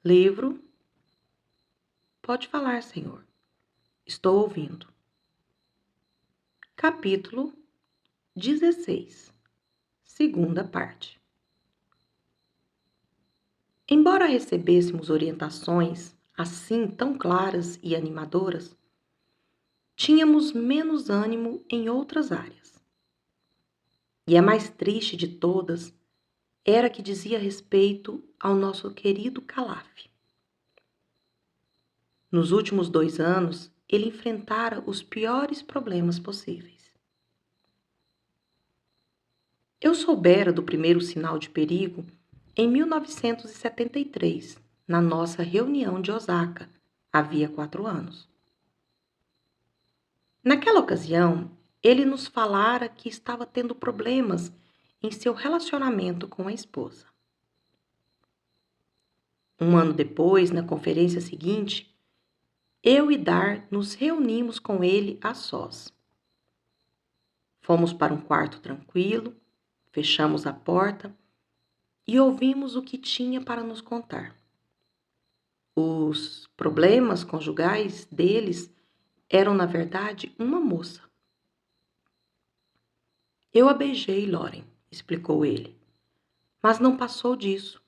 Livro? Pode falar, Senhor. Estou ouvindo. Capítulo 16, segunda parte. Embora recebêssemos orientações assim tão claras e animadoras, tínhamos menos ânimo em outras áreas. E a mais triste de todas era a que dizia respeito ao nosso querido Calaf. Nos últimos 2 anos, ele enfrentara os piores problemas possíveis. Eu soubera do primeiro sinal de perigo em 1973, na nossa reunião de Osaka, havia 4 anos. Naquela ocasião, ele nos falara que estava tendo problemas em seu relacionamento com a esposa. 1 ano depois, na conferência seguinte, eu e Dar nos reunimos com ele a sós. Fomos para um quarto tranquilo, fechamos a porta e ouvimos o que tinha para nos contar. Os problemas conjugais deles eram, na verdade, uma moça. Eu a beijei, Loren, explicou ele, mas não passou disso.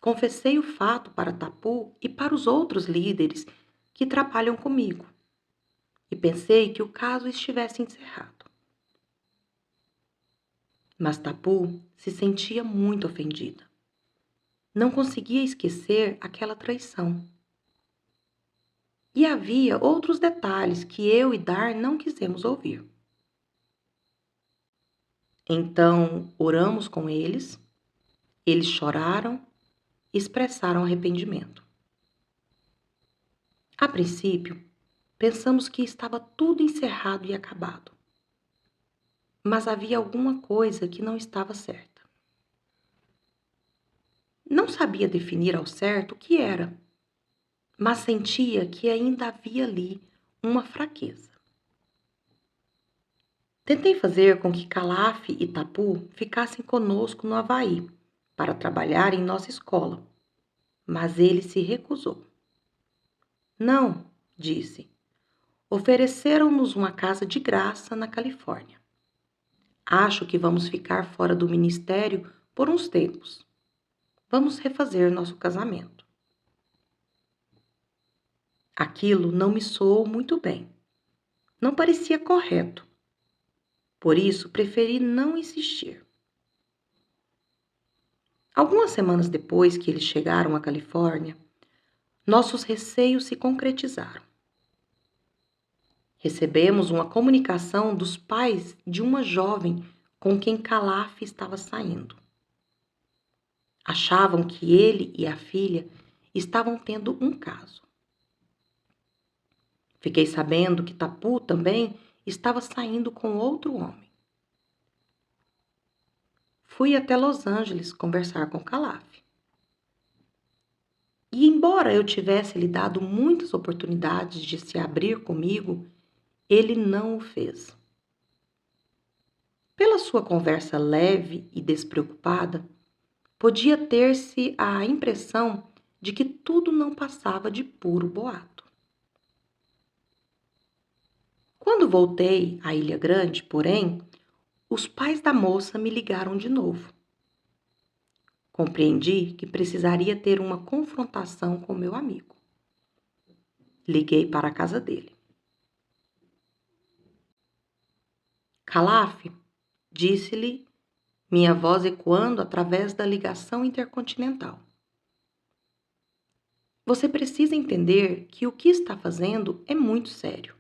Confessei o fato para Tapu e para os outros líderes que trabalham comigo, e pensei que o caso estivesse encerrado. Mas Tapu se sentia muito ofendida. Não conseguia esquecer aquela traição. E havia outros detalhes que eu e Dar não quisemos ouvir. Então, oramos com eles choraram e expressaram arrependimento. A princípio, pensamos que estava tudo encerrado e acabado. Mas havia alguma coisa que não estava certa. Não sabia definir ao certo o que era, mas sentia que ainda havia ali uma fraqueza. Tentei fazer com que Calaf e Tapu ficassem conosco no Havaí para trabalhar em nossa escola, mas ele se recusou. Não, disse. Ofereceram-nos uma casa de graça na Califórnia. Acho que vamos ficar fora do ministério por uns tempos. Vamos refazer nosso casamento. Aquilo não me soou muito bem. Não parecia correto. Por isso, preferi não insistir. Algumas semanas depois que eles chegaram à Califórnia, nossos receios se concretizaram. Recebemos uma comunicação dos pais de uma jovem com quem Calaf estava saindo. Achavam que ele e a filha estavam tendo um caso. Fiquei sabendo que Tapu também estava saindo com outro homem. Fui até Los Angeles conversar com Calaf. E embora eu tivesse lhe dado muitas oportunidades de se abrir comigo, ele não o fez. Pela sua conversa leve e despreocupada, podia ter-se a impressão de que tudo não passava de puro boato. Quando voltei à Ilha Grande, porém, os pais da moça me ligaram de novo. Compreendi que precisaria ter uma confrontação com meu amigo. Liguei para a casa dele. Calaf, disse-lhe, minha voz ecoando através da ligação intercontinental. Você precisa entender que o que está fazendo é muito sério.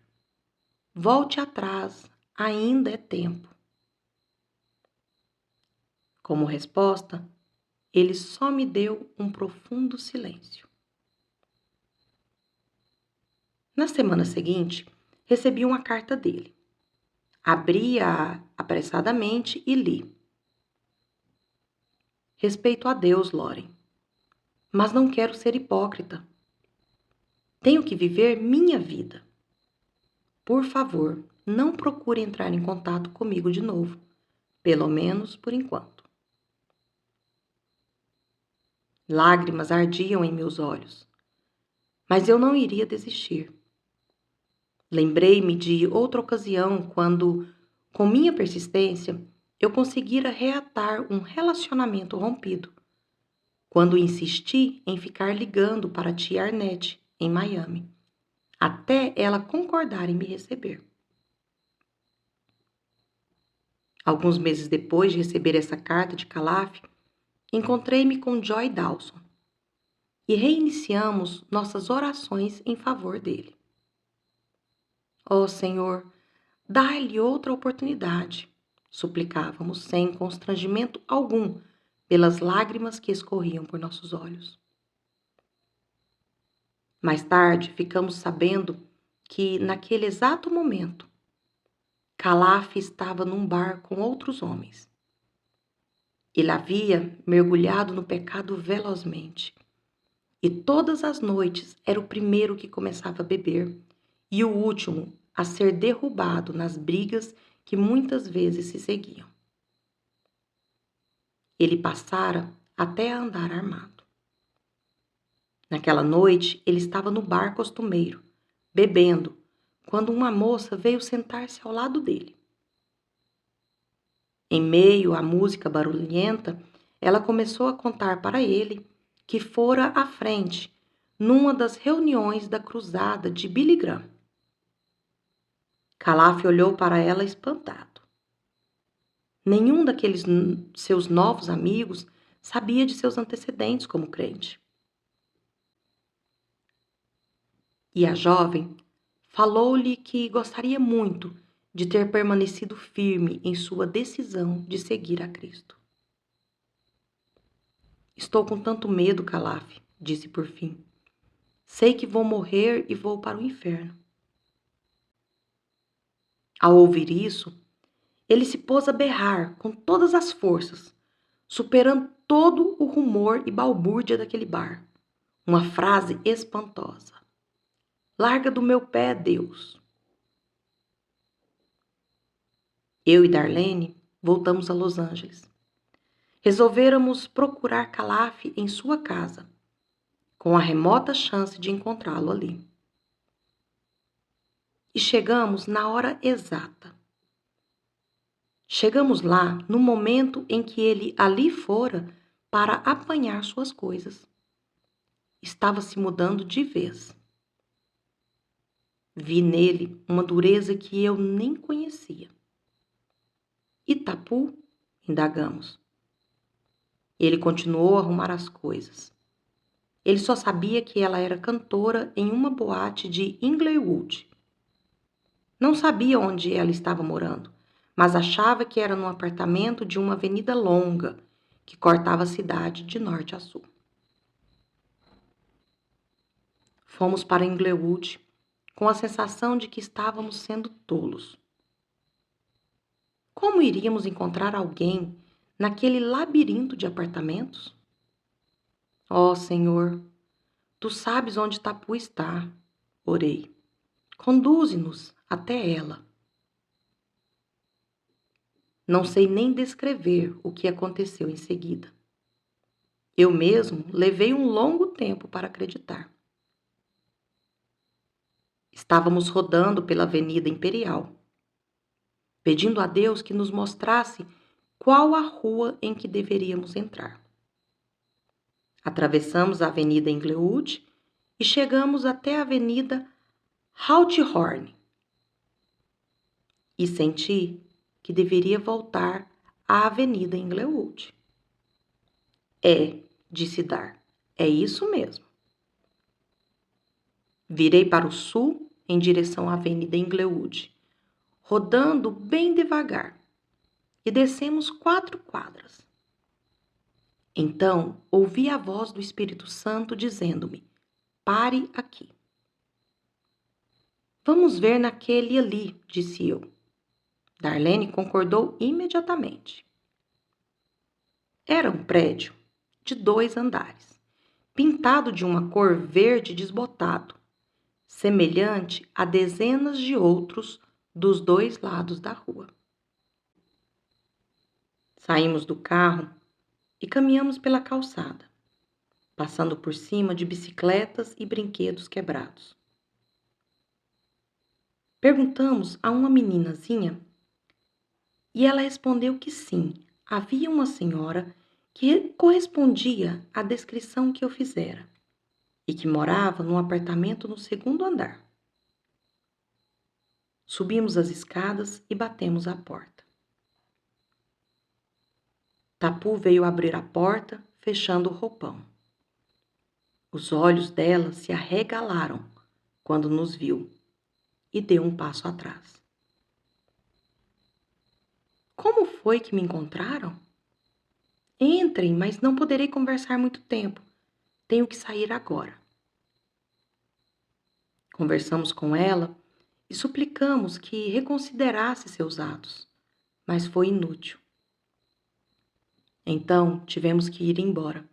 Volte atrás, ainda é tempo. Como resposta, ele só me deu um profundo silêncio. Na semana seguinte, recebi uma carta dele. Abri-a apressadamente e li. Respeito a Deus, Loren, mas não quero ser hipócrita. Tenho que viver minha vida. Por favor, não procure entrar em contato comigo de novo, pelo menos por enquanto. Lágrimas ardiam em meus olhos, mas eu não iria desistir. Lembrei-me de outra ocasião quando, com minha persistência, eu conseguira reatar um relacionamento rompido, quando insisti em ficar ligando para a tia Arnette, em Miami, até ela concordar em me receber. Alguns meses depois de receber essa carta de Calaf, encontrei-me com Joy Dawson e reiniciamos nossas orações em favor dele. Ó Senhor, dá-lhe outra oportunidade, suplicávamos sem constrangimento algum pelas lágrimas que escorriam por nossos olhos. Mais tarde, ficamos sabendo que, naquele exato momento, Calaf estava num bar com outros homens. Ele havia mergulhado no pecado velozmente, e todas as noites era o primeiro que começava a beber e o último a ser derrubado nas brigas que muitas vezes se seguiam. Ele passara até a andar armado. Naquela noite, ele estava no bar costumeiro, bebendo, quando uma moça veio sentar-se ao lado dele. Em meio à música barulhenta, ela começou a contar para ele que fora à frente numa das reuniões da cruzada de Billy Graham. Calaf olhou para ela espantado. Nenhum daqueles seus novos amigos sabia de seus antecedentes como crente. E a jovem falou-lhe que gostaria muito de ter permanecido firme em sua decisão de seguir a Cristo. Estou com tanto medo, Calaf, disse por fim. Sei que vou morrer e vou para o inferno. Ao ouvir isso, ele se pôs a berrar com todas as forças, superando todo o rumor e balbúrdia daquele bar. Uma frase espantosa. Larga do meu pé, Deus. Eu e Darlene voltamos a Los Angeles. Resolvéramos procurar Calaf em sua casa, com a remota chance de encontrá-lo ali. E chegamos na hora exata. Chegamos lá no momento em que ele ali fora para apanhar suas coisas. Estava se mudando de vez. Vi nele uma dureza que eu nem conhecia. Itapu? Indagamos. Ele continuou a arrumar as coisas. Ele só sabia que ela era cantora em uma boate de Inglewood. Não sabia onde ela estava morando, mas achava que era num apartamento de uma avenida longa que cortava a cidade de norte a sul. Fomos para Inglewood com a sensação de que estávamos sendo tolos. Como iríamos encontrar alguém naquele labirinto de apartamentos? Ó Senhor, tu sabes onde Tapu está, orei. Conduze-nos até ela. Não sei nem descrever o que aconteceu em seguida. Eu mesmo levei um longo tempo para acreditar. Estávamos rodando pela Avenida Imperial, pedindo a Deus que nos mostrasse qual a rua em que deveríamos entrar. Atravessamos a Avenida Inglewood e chegamos até a Avenida Hawthorne. E senti que deveria voltar à Avenida Inglewood. Disse Dar, é isso mesmo. Virei para o sul em direção à Avenida Inglewood, rodando bem devagar, e descemos 4 quadras. Então, ouvi a voz do Espírito Santo dizendo-me, pare aqui. Vamos ver naquele ali, disse eu. Darlene concordou imediatamente. Era um prédio de 2 andares, pintado de uma cor verde desbotado, semelhante a dezenas de outros dos 2 lados da rua. Saímos do carro e caminhamos pela calçada. passando por cima de bicicletas e brinquedos quebrados. Perguntamos a uma meninazinha e ela respondeu que sim, havia uma senhora que correspondia à descrição que eu fizera e que morava num apartamento no segundo andar. Subimos as escadas e batemos à porta. Tapu veio abrir a porta, fechando o roupão. Os olhos dela se arregalaram quando nos viu e deu um passo atrás. Como foi que me encontraram? Entrem, mas não poderei conversar muito tempo. Tenho que sair agora. Conversamos com ela e suplicamos que reconsiderasse seus atos, mas foi inútil. Então tivemos que ir embora,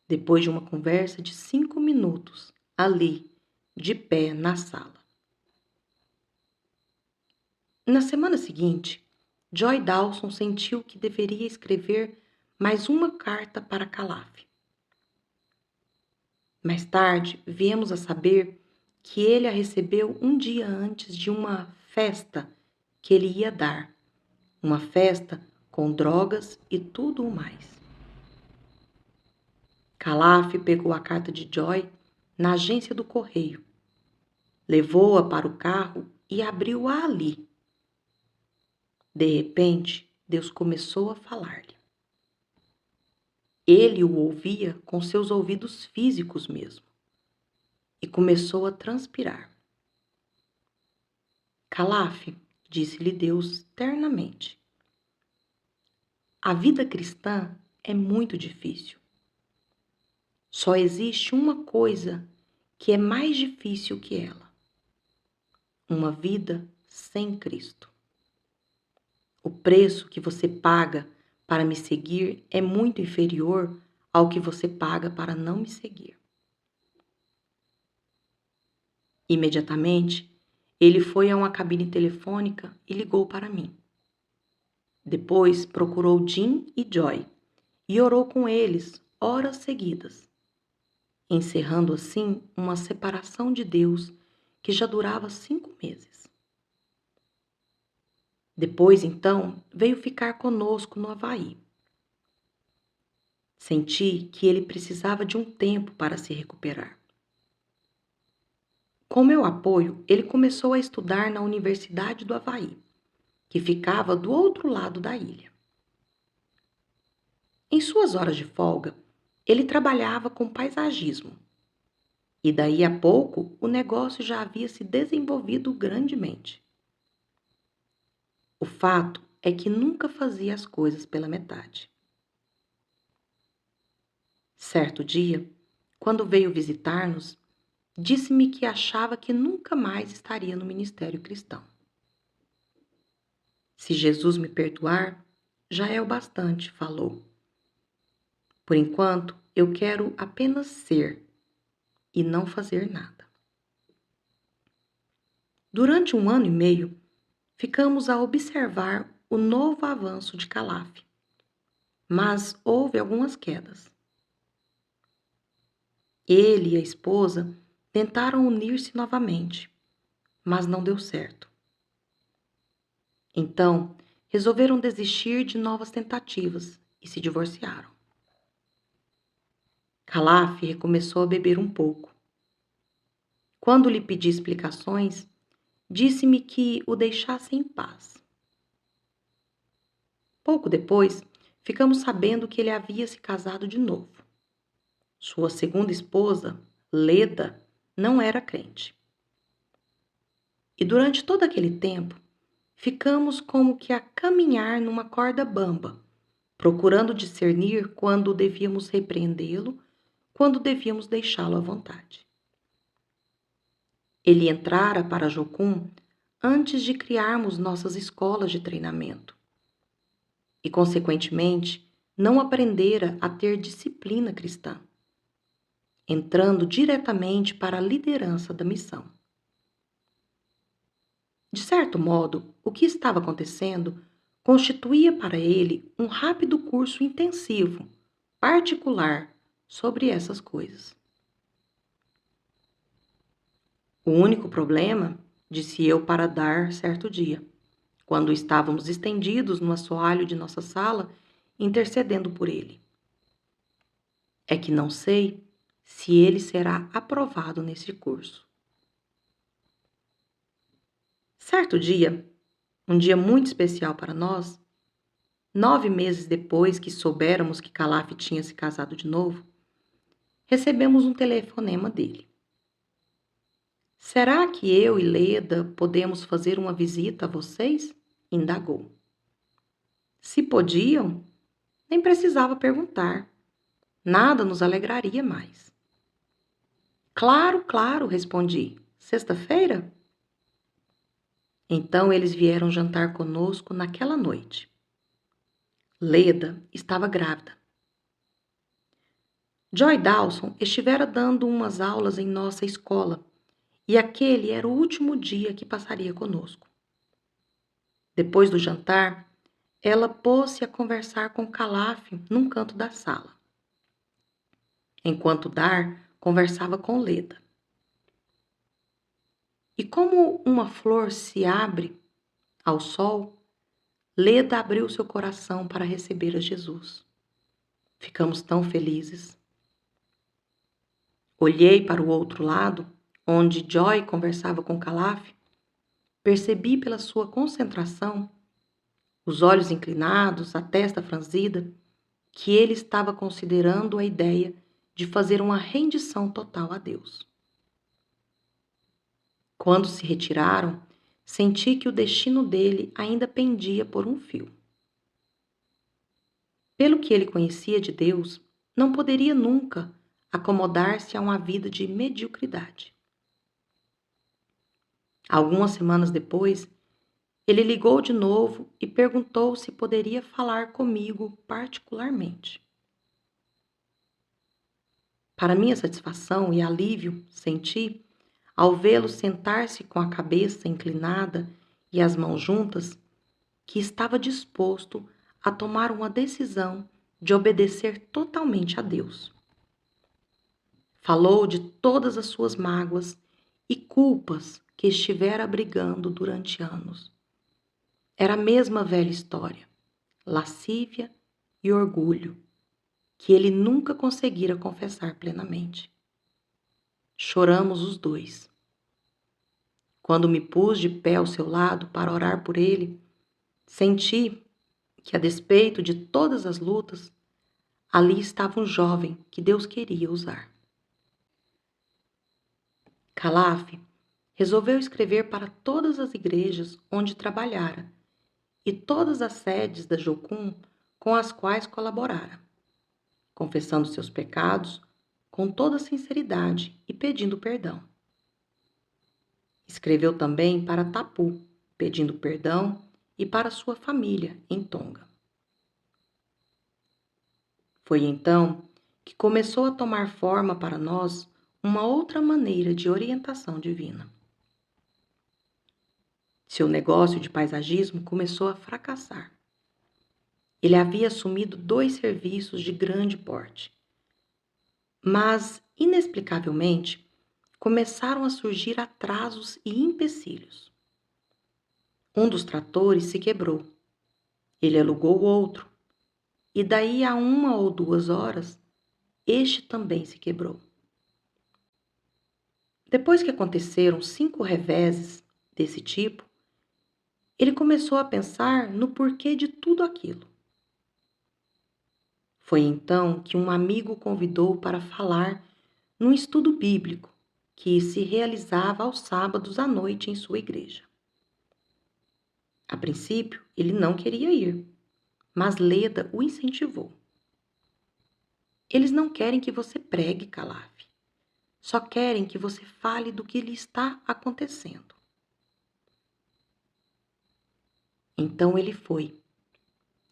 depois de uma conversa de 5 minutos, ali, de pé na sala. Na semana seguinte, Joy Dawson sentiu que deveria escrever mais uma carta para Calaf. Mais tarde, viemos a saber que ele a recebeu um dia antes de uma festa que ele ia dar. Uma festa com drogas e tudo o mais. Calaf pegou a carta de Joy na agência do correio, levou-a para o carro e abriu-a ali. De repente, Deus começou a falar-lhe. Ele o ouvia com seus ouvidos físicos mesmo e começou a transpirar. Calaf, disse-lhe Deus ternamente, a vida cristã é muito difícil. Só existe uma coisa que é mais difícil que ela: uma vida sem Cristo. O preço que você paga para me seguir é muito inferior ao que você paga para não me seguir. Imediatamente, ele foi a uma cabine telefônica e ligou para mim. Depois procurou Jim e Joy e orou com eles horas seguidas, encerrando assim uma separação de Deus que já durava 5 meses. Depois, então, veio ficar conosco no Havaí. Senti que ele precisava de um tempo para se recuperar. Com meu apoio, ele começou a estudar na Universidade do Havaí, que ficava do outro lado da ilha. Em suas horas de folga, ele trabalhava com paisagismo. E daí a pouco, o negócio já havia se desenvolvido grandemente. O fato é que nunca fazia as coisas pela metade. Certo dia, quando veio visitar-nos, disse-me que achava que nunca mais estaria no ministério cristão. Se Jesus me perdoar, já é o bastante, falou. Por enquanto, eu quero apenas ser e não fazer nada. Durante 1 ano e meio, ficamos a observar o novo avanço de Calaf, mas houve algumas quedas. Ele e a esposa tentaram unir-se novamente, mas não deu certo. Então, resolveram desistir de novas tentativas e se divorciaram. Calaf recomeçou a beber um pouco. Quando lhe pedi explicações, disse-me que o deixasse em paz. Pouco depois, ficamos sabendo que ele havia se casado de novo. Sua segunda esposa, Leda, não era crente. E durante todo aquele tempo, ficamos como que a caminhar numa corda bamba, procurando discernir quando devíamos repreendê-lo, quando devíamos deixá-lo à vontade. Ele entrara para Jocum antes de criarmos nossas escolas de treinamento e, consequentemente, não aprendera a ter disciplina cristã, entrando diretamente para a liderança da missão. De certo modo, o que estava acontecendo constituía para ele um rápido curso intensivo, particular, sobre essas coisas. O único problema, disse eu para dar certo dia, quando estávamos estendidos no assoalho de nossa sala, intercedendo por ele, é que não sei se ele será aprovado nesse curso. Certo dia, um dia muito especial para nós, 9 meses depois que soubéramos que Calaf tinha se casado de novo, recebemos um telefonema dele. Será que eu e Leda podemos fazer uma visita a vocês? Indagou. Se podiam, nem precisava perguntar. Nada nos alegraria mais. Claro, claro, respondi. Sexta-feira? Então eles vieram jantar conosco naquela noite. Leda estava grávida. Joy Dawson estivera dando umas aulas em nossa escola e aquele era o último dia que passaria conosco. Depois do jantar, ela pôs-se a conversar com Calaf num canto da sala, enquanto Dar conversava com Leda. E como uma flor se abre ao sol, Leda abriu seu coração para receber a Jesus. Ficamos tão felizes. Olhei para o outro lado, onde Joy conversava com Calaf. Percebi pela sua concentração, os olhos inclinados, a testa franzida, que ele estava considerando a ideia de fazer uma rendição total a Deus. Quando se retiraram, senti que o destino dele ainda pendia por um fio. Pelo que ele conhecia de Deus, não poderia nunca acomodar-se a uma vida de mediocridade. Algumas semanas depois, ele ligou de novo e perguntou se poderia falar comigo particularmente. Para minha satisfação e alívio, senti, ao vê-lo sentar-se com a cabeça inclinada e as mãos juntas, que estava disposto a tomar uma decisão de obedecer totalmente a Deus. Falou de todas as suas mágoas e culpas que estivera abrigando durante anos. Era a mesma velha história, lascívia e orgulho, que ele nunca conseguira confessar plenamente. Choramos os dois. Quando me pus de pé ao seu lado para orar por ele, senti que, a despeito de todas as lutas, ali estava um jovem que Deus queria usar. Calaf resolveu escrever para todas as igrejas onde trabalhara e todas as sedes da Jocum com as quais colaborara, confessando seus pecados com toda sinceridade e pedindo perdão. Escreveu também para Tapu, pedindo perdão, e para sua família em Tonga. Foi então que começou a tomar forma para nós uma outra maneira de orientação divina. Seu negócio de paisagismo começou a fracassar. Ele havia assumido 2 serviços de grande porte, mas, inexplicavelmente, começaram a surgir atrasos e empecilhos. Um dos tratores se quebrou. Ele alugou outro, e daí a 1 ou 2 horas, este também se quebrou. Depois que aconteceram 5 reveses desse tipo, ele começou a pensar no porquê de tudo aquilo. Foi então que um amigo o convidou para falar num estudo bíblico que se realizava aos sábados à noite em sua igreja. A princípio, ele não queria ir, mas Leda o incentivou. Eles não querem que você pregue, Calaf. Só querem que você fale do que lhe está acontecendo. Então ele foi.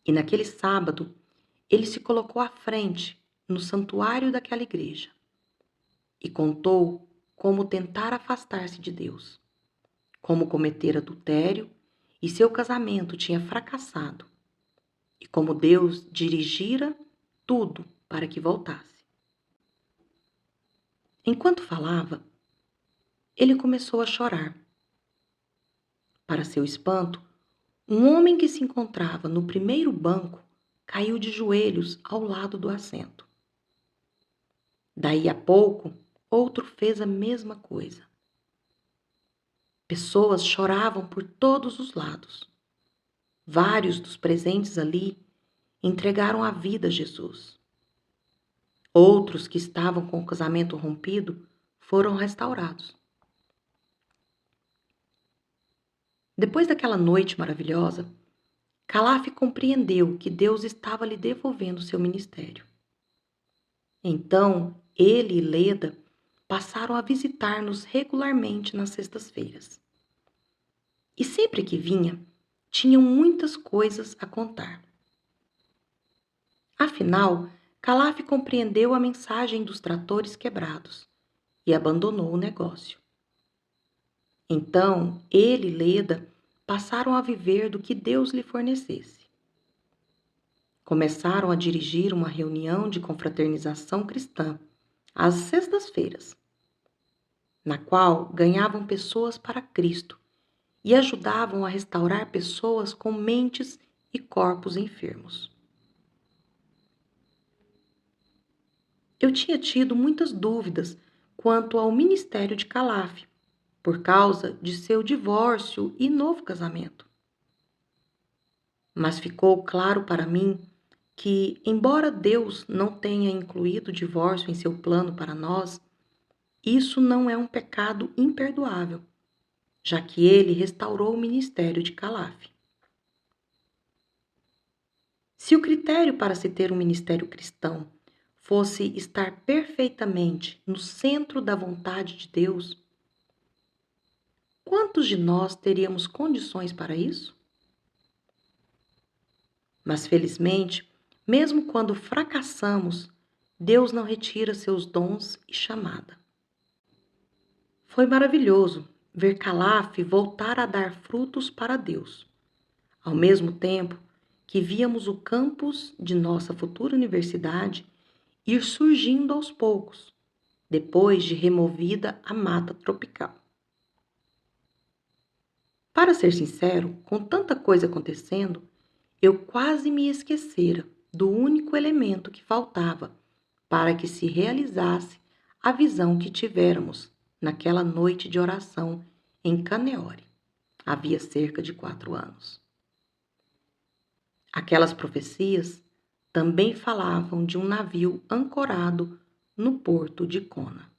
E naquele sábado, ele se colocou à frente, no santuário daquela igreja, e contou como tentar afastar-se de Deus, como cometer adultério e seu casamento tinha fracassado, e como Deus dirigira tudo para que voltasse. Enquanto falava, ele começou a chorar. Para seu espanto, um homem que se encontrava no primeiro banco caiu de joelhos ao lado do assento. Daí a pouco, outro fez a mesma coisa. Pessoas choravam por todos os lados. Vários dos presentes ali entregaram a vida a Jesus. Outros que estavam com o casamento rompido foram restaurados. Depois daquela noite maravilhosa, Calaf compreendeu que Deus estava lhe devolvendo seu ministério. Então, ele e Leda passaram a visitar-nos regularmente nas sextas-feiras. E sempre que vinha, tinham muitas coisas a contar. Afinal, Calaf compreendeu a mensagem dos tratores quebrados e abandonou o negócio. Então, ele e Leda passaram a viver do que Deus lhe fornecesse. Começaram a dirigir uma reunião de confraternização cristã às sextas-feiras, na qual ganhavam pessoas para Cristo e ajudavam a restaurar pessoas com mentes e corpos enfermos. Eu tinha tido muitas dúvidas quanto ao ministério de Calaf, por causa de seu divórcio e novo casamento. Mas ficou claro para mim que, embora Deus não tenha incluído o divórcio em seu plano para nós, isso não é um pecado imperdoável, já que ele restaurou o ministério de Calaf. Se o critério para se ter um ministério cristão fosse estar perfeitamente no centro da vontade de Deus, quantos de nós teríamos condições para isso? Mas felizmente, mesmo quando fracassamos, Deus não retira seus dons e chamada. Foi maravilhoso ver Calaf voltar a dar frutos para Deus, ao mesmo tempo que víamos o campus de nossa futura universidade ir surgindo aos poucos, depois de removida a mata tropical. Para ser sincero, com tanta coisa acontecendo, eu quase me esquecera do único elemento que faltava para que se realizasse a visão que tivéramos naquela noite de oração em Caneore, havia cerca de 4 anos. Aquelas profecias também falavam de um navio ancorado no porto de Kona.